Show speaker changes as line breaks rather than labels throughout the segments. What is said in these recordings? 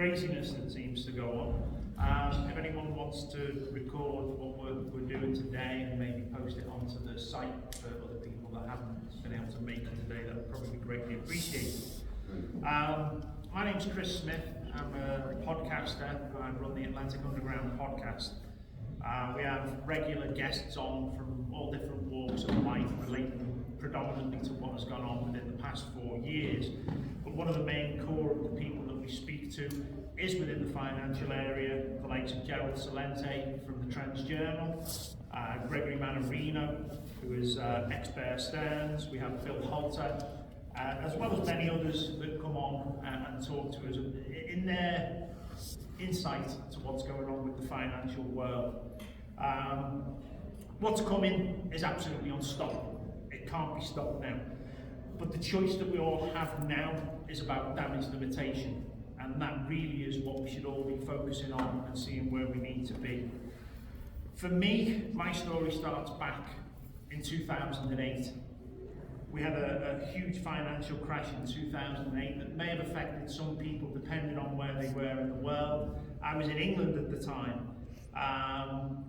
craziness that seems to go on. If anyone wants to record what we're doing today and maybe post it onto the site for other people that haven't been able to make it today, that would probably be greatly appreciated. My name's Chris Smith. I'm a podcaster. I run the Atlantic Underground podcast. We have regular guests on from all different walks of life, relating predominantly to what has gone on within the past 4 years. But one of the main core of the people that we speak to is within the financial area, the likes of Gerald Salente from the Trans Journal, Gregory Manarino, who is ex-Bear Stearns. We have Phil Halter, as well as many others that come on and talk to us in their insight to what's going on with the financial world. What's coming is absolutely unstoppable. It can't be stopped now. But the choice that we all have now is about damage limitation. And that really is what we should all be focusing on and seeing where we need to be. For me, my story starts back in 2008. We had a huge financial crash in 2008 that may have affected some people depending on where they were in the world. I was in England at the time.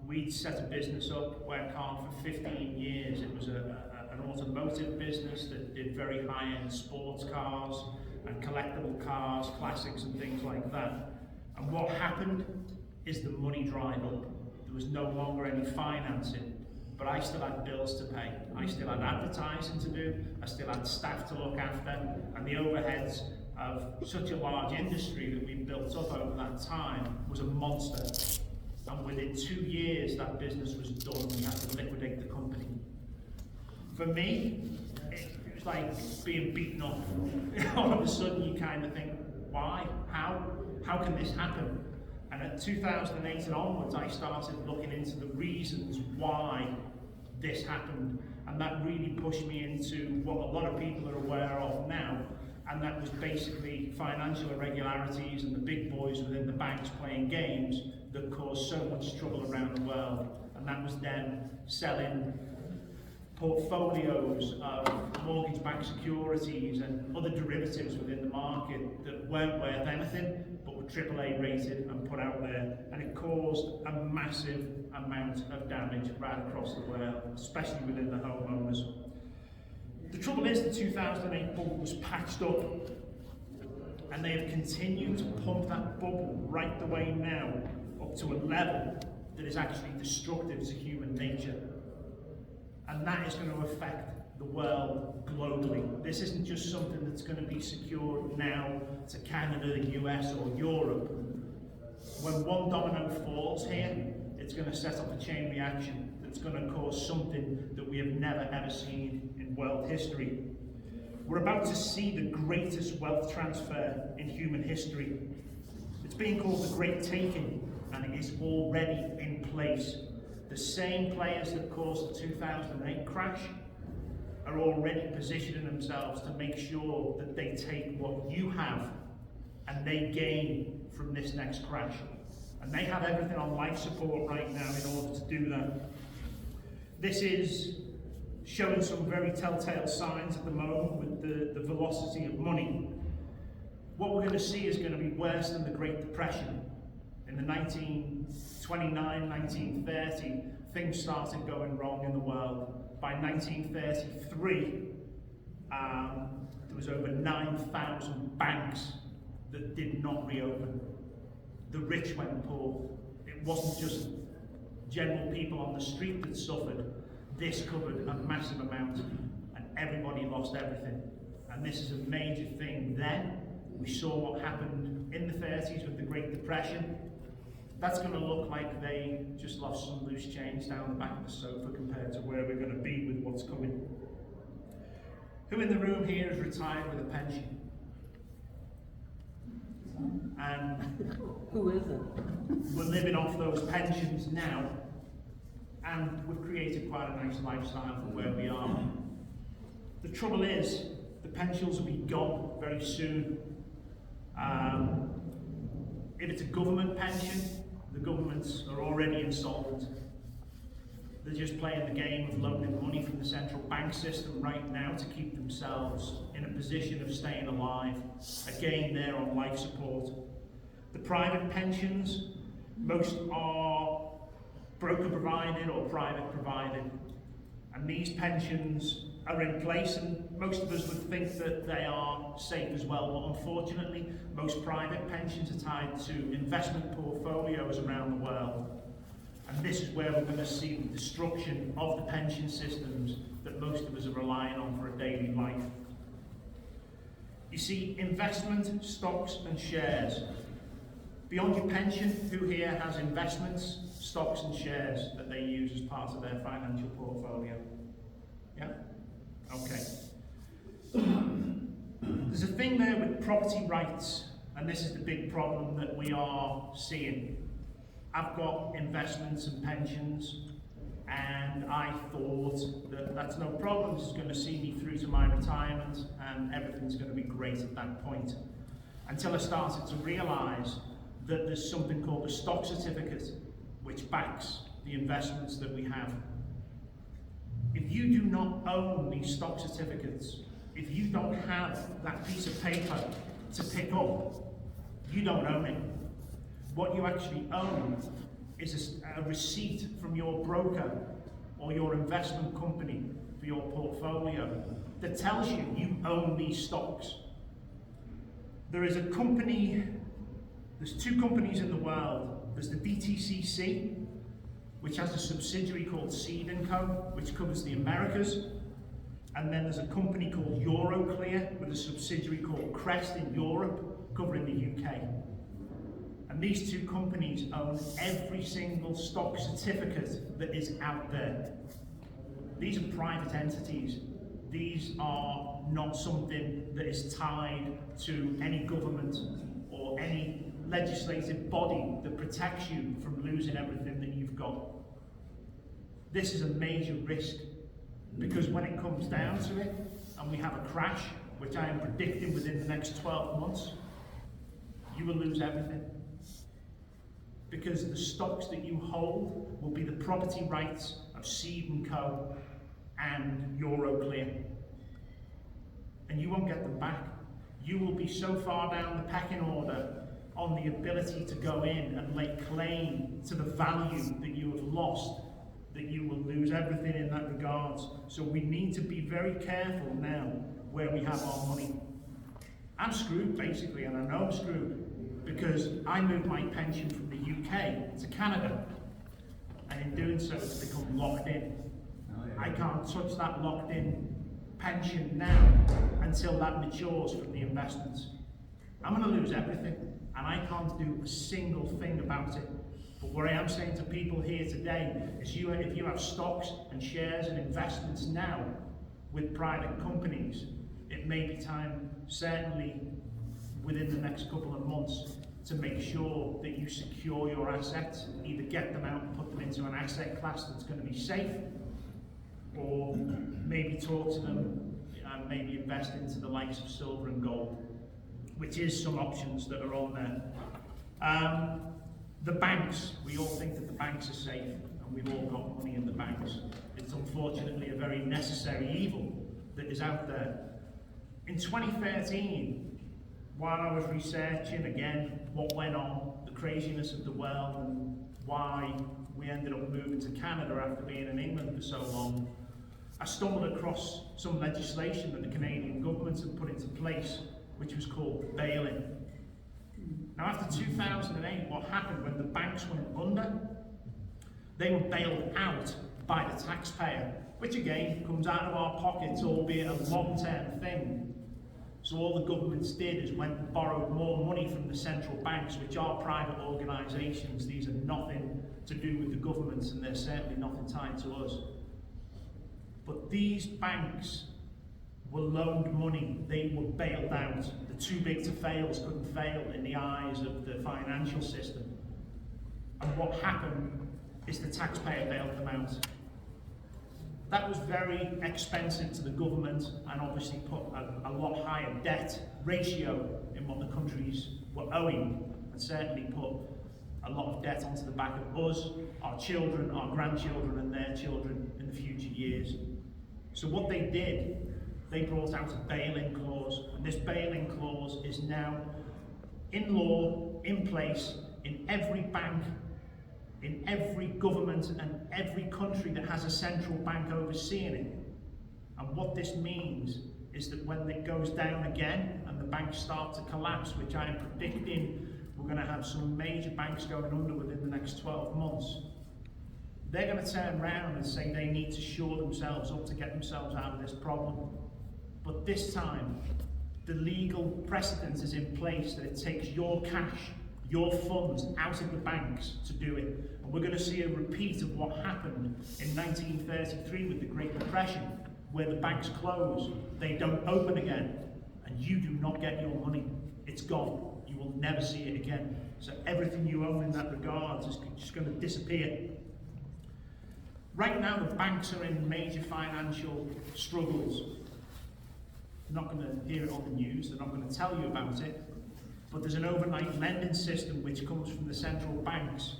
We'd set a business up, worked hard for 15 years. It was an automotive business that did very high-end sports cars and collectible cars, classics and things like that. And what happened is the money dried up. There was no longer any financing. But I still had bills to pay. I still had advertising to do. I still had staff to look after. And the overheads of such a large industry that we built up over that time was a monster. And within 2 years, that business was done. We had to liquidate the company. For me, it was like being beaten up. All of a sudden, you kind of think, why? How can this happen? And at 2008 and onwards, I started looking into the reasons why this happened. And that really pushed me into what a lot of people are aware of now. And that was basically financial irregularities and the big boys within the banks playing games that caused so much trouble around the world. And that was them selling portfolios of mortgage-backed securities and other derivatives within the market that weren't worth anything, but were AAA rated and put out there, and it caused a massive amount of damage right across the world, especially within the homeowners. The trouble is the 2008 bubble was patched up, and they have continued to pump that bubble right the way now up to a level that is actually destructive to human nature. And that is going to affect the world globally. This isn't just something that's going to be secured now to Canada, the US or Europe. When one domino falls here, it's going to set up a chain reaction that's going to cause something that we have never ever seen in world history. We're about to see the greatest wealth transfer in human history. It's being called the Great Taking, and it is already in place. The same players that caused the 2008 crash are already positioning themselves to make sure that they take what you have and they gain from this next crash. And they have everything on life support right now in order to do that. This is showing some very telltale signs at the moment with the velocity of money. What we're going to see is going to be worse than the Great Depression. In the 1929, 1930, things started going wrong in the world. By 1933, there was over 9,000 banks that did not reopen. The rich went poor. It wasn't just general people on the street that suffered. This covered a massive amount, and everybody lost everything. And this is a major thing then. We saw what happened in the 30s with the Great Depression. That's going to look like they just lost some loose change down the back of the sofa compared to where we're going to be with what's coming. Who in the room here is retired with a pension? And
who isn't?
We're living off those pensions now, and we've created quite a nice lifestyle for where we are. The trouble is, the pensions will be gone very soon. If it's a government pension, the governments are already insolvent. They're just playing the game of loaning money from the central bank system right now to keep themselves in a position of staying alive. Again, they're on life support. The private pensions, most are broker provided or private provided. And these pensions are in place, and most of us would think that they are safe as well, but unfortunately most private pensions are tied to investment portfolios around the world. And this is where we're going to see the destruction of the pension systems that most of us are relying on for a daily life. You see, investment, stocks and shares. Beyond your pension, who here has investments, stocks and shares that they use as part of their financial portfolio? Yeah? Okay. There's a thing there with property rights, and this is the big problem that we are seeing. I've got investments and pensions, and I thought that that's no problem. This is going to see me through to my retirement, and everything's going to be great at that point. Until I started to realise that there's something called a stock certificate, which backs the investments that we have. If you do not own these stock certificates, if you don't have that piece of paper to pick up, you don't own it. What you actually own is a receipt from your broker or your investment company for your portfolio that tells you you own these stocks. There is a company, there's two companies in the world. There's the DTCC, which has a subsidiary called Seed & Co, which covers the Americas. And then there's a company called Euroclear with a subsidiary called Crest in Europe, covering the UK. And these two companies own every single stock certificate that is out there. These are private entities. These are not something that is tied to any government or any legislative body that protects you from losing everything that you've got. This is a major risk, because when it comes down to it, and we have a crash, which I am predicting within the next 12 months, you will lose everything. Because the stocks that you hold will be the property rights of Seed & Co and Euroclear. And you won't get them back. You will be so far down the pecking order on the ability to go in and lay claim to the value that you have lost, that you will lose everything in that regards. So we need to be very careful now where we have our money. I'm screwed basically, and I know I'm screwed, because I moved my pension from the UK to Canada, and in doing so it's become locked in. I can't touch that locked in pension now until that matures from the investments. I'm going to lose everything, and I can't do a single thing about it. But what I am saying to people here today is if you have stocks and shares and investments now with private companies, it may be time, certainly within the next couple of months, to make sure that you secure your assets, either get them out and put them into an asset class that's going to be safe, or maybe talk to them and maybe invest into the likes of silver and gold, which is some options that are on there. The banks, we all think that the banks are safe, and we've all got money in the banks. It's unfortunately a very necessary evil that is out there. In 2013, while I was researching again what went on, the craziness of the world, and why we ended up moving to Canada after being in England for so long, I stumbled across some legislation that the Canadian government had put into place, which was called bail-in. Now, after 2008, what happened when the banks went under? They were bailed out by the taxpayer, which again comes out of our pockets, albeit a long-term thing. So all the governments did is went and borrowed more money from the central banks, which are private organisations. These are nothing to do with the governments, and they're certainly nothing tied to us. But these banks were loaned money, they were bailed out. The too big to fails couldn't fail in the eyes of the financial system. And what happened is the taxpayer bailed them out. That was very expensive to the government, and obviously put a lot higher debt ratio in what the countries were owing, and certainly put a lot of debt onto the back of us, our children, our grandchildren and their children in the future years. So what they did, they brought out a bail-in clause, and this bail-in clause is now in law in place in every bank, in every government and every country that has a central bank overseeing it. And what this means is that when it goes down again and the banks start to collapse, which I am predicting we're going to have some major banks going under within the next 12 months, they're going to turn around and say they need to shore themselves up to get themselves out of this problem. But this time, the legal precedent is in place that it takes your cash, your funds out of the banks to do it. And we're going to see a repeat of what happened in 1933 with the Great Depression, where the banks close, they don't open again, and you do not get your money. It's gone. You will never see it again. So everything you own in that regard is just going to disappear. Right now, the banks are in major financial struggles. You're not going to hear it on the news, they're not going to tell you about it, but there's an overnight lending system which comes from the central banks,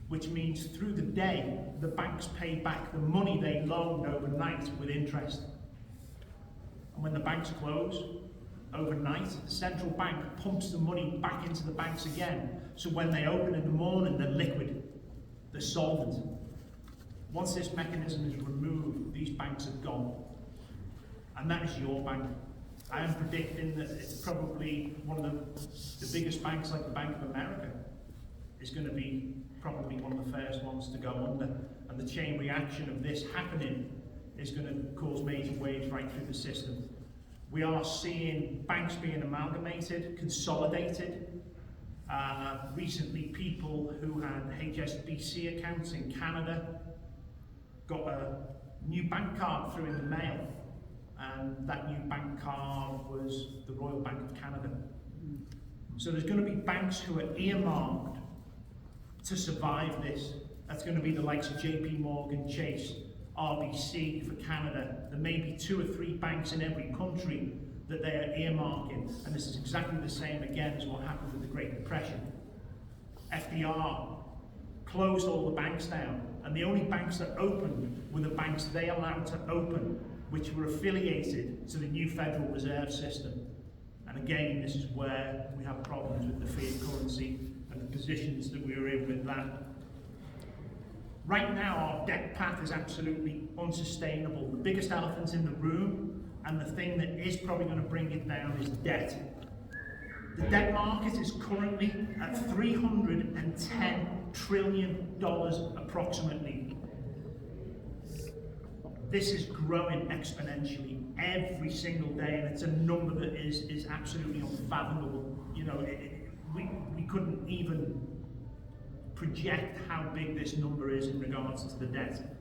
which means through the day, the banks pay back the money they loaned overnight with interest. And when the banks close, overnight, the central bank pumps the money back into the banks again, so when they open in the morning, they're liquid, they're solvent. Once this mechanism is removed, these banks are gone. And that is your bank. I am predicting that it's probably one of the biggest banks, like the Bank of America, is going to be probably one of the first ones to go under. And the chain reaction of this happening is going to cause major waves right through the system. We are seeing banks being amalgamated, consolidated. Recently, people who had HSBC accounts in Canada got a new bank card through in the mail, and that new bank card was the Royal Bank of Canada. So there's going to be banks who are earmarked to survive this. That's going to be the likes of JP Morgan Chase, RBC for Canada. There may be 2 or 3 banks in every country that they are earmarking, and this is exactly the same again as what happened with the Great Depression. FDR closed all the banks down, and the only banks that opened were the banks they allowed to open, which were affiliated to the new Federal Reserve System. And again, this is where we have problems with the fiat currency and the positions that we were in with that. Right now, our debt path is absolutely unsustainable. The biggest elephant in the room, and the thing that is probably going to bring it down, is debt. The debt market is currently at $310 trillion approximately. This is growing exponentially every single day, and it's a number that is absolutely unfathomable. You know, we couldn't even project how big this number is in regards to the debt.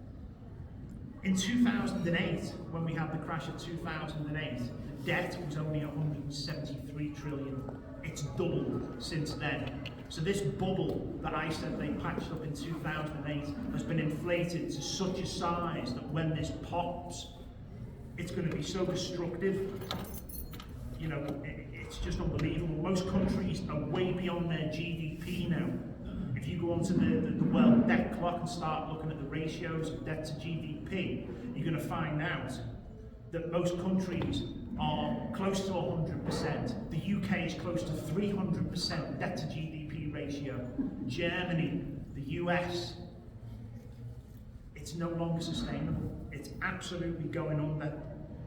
In 2008, when we had the crash of 2008, the debt was only 173 trillion. It's doubled since then. So this bubble that I said they patched up in 2008 has been inflated to such a size that when this pops, it's going to be so destructive. You know, it's just unbelievable. Most countries are way beyond their GDP now. If you go onto the World Debt Clock and start looking at the ratios of debt to GDP, you're going to find out that most countries are close to 100%. The UK is close to 300% debt to GDP ratio. Germany, the US, it's no longer sustainable. It's absolutely going under.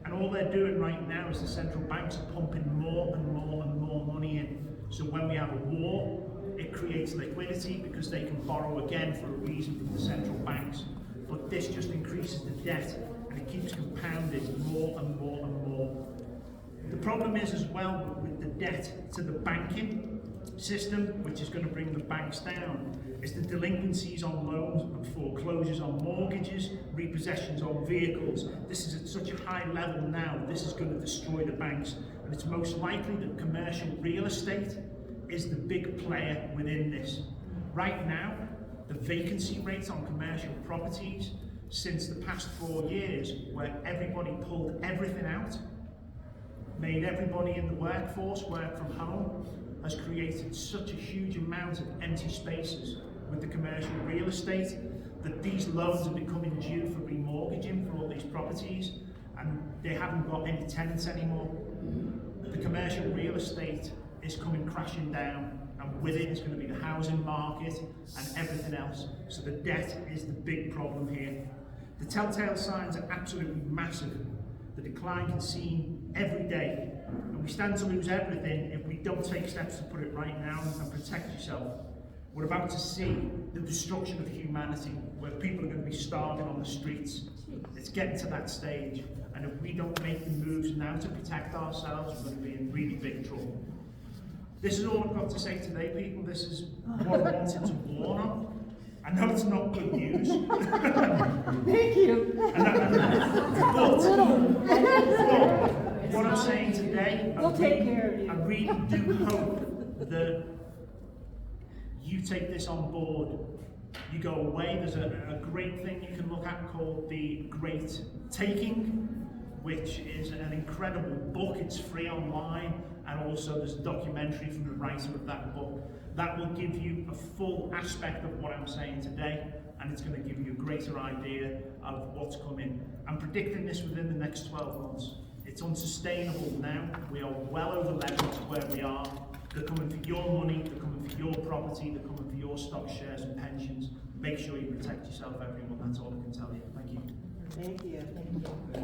And all they're doing right now is the central banks are pumping more and more and more money in. So when we have a war, it creates liquidity because they can borrow again for a reason from the central banks. But this just increases the debt, and it keeps compounding more and more and more. The problem is as well with the debt to the banking system, which is going to bring the banks down, is the delinquencies on loans and foreclosures on mortgages, repossessions on vehicles. This is at such a high level now, this is going to destroy the banks. And it's most likely that commercial real estate is the big player within this. Right now, the vacancy rates on commercial properties since the past 4 years, where everybody pulled everything out, made everybody in the workforce work from home, has created such a huge amount of empty spaces with the commercial real estate that these loans are becoming due for remortgaging for all these properties, and they haven't got any tenants anymore. The commercial real estate is coming crashing down, and with it is going to be the housing market and everything else. So the debt is the big problem here. The telltale signs are absolutely massive. The decline can be seen every day, and we stand to lose everything if we don't take steps to put it right now and protect yourself. We're about to see the destruction of humanity, where people are going to be starving on the streets. It's getting to that stage, and if we don't make the moves now to protect ourselves, we're going to be in really big trouble. This is all I've got to say today, people. This is what I wanted to warn on. I know it's not good news.
Thank you.
But what I'm saying today,
We'll take care of you.
I really do hope that you take this on board. You go away. There's a great thing you can look at called The Great Taking, which is an incredible book. It's free online, and also there's a documentary from the writer of that book that will give you a full aspect of what I'm saying today, and it's going to give you a greater idea of what's coming. I'm predicting this within the next 12 months. It's unsustainable now. We are well over levels where we are. They're coming for your money, they're coming for your property, they're coming for your stock shares and pensions. Make sure you protect yourself, everyone. That's all I can tell you. Thank you.
Thank you.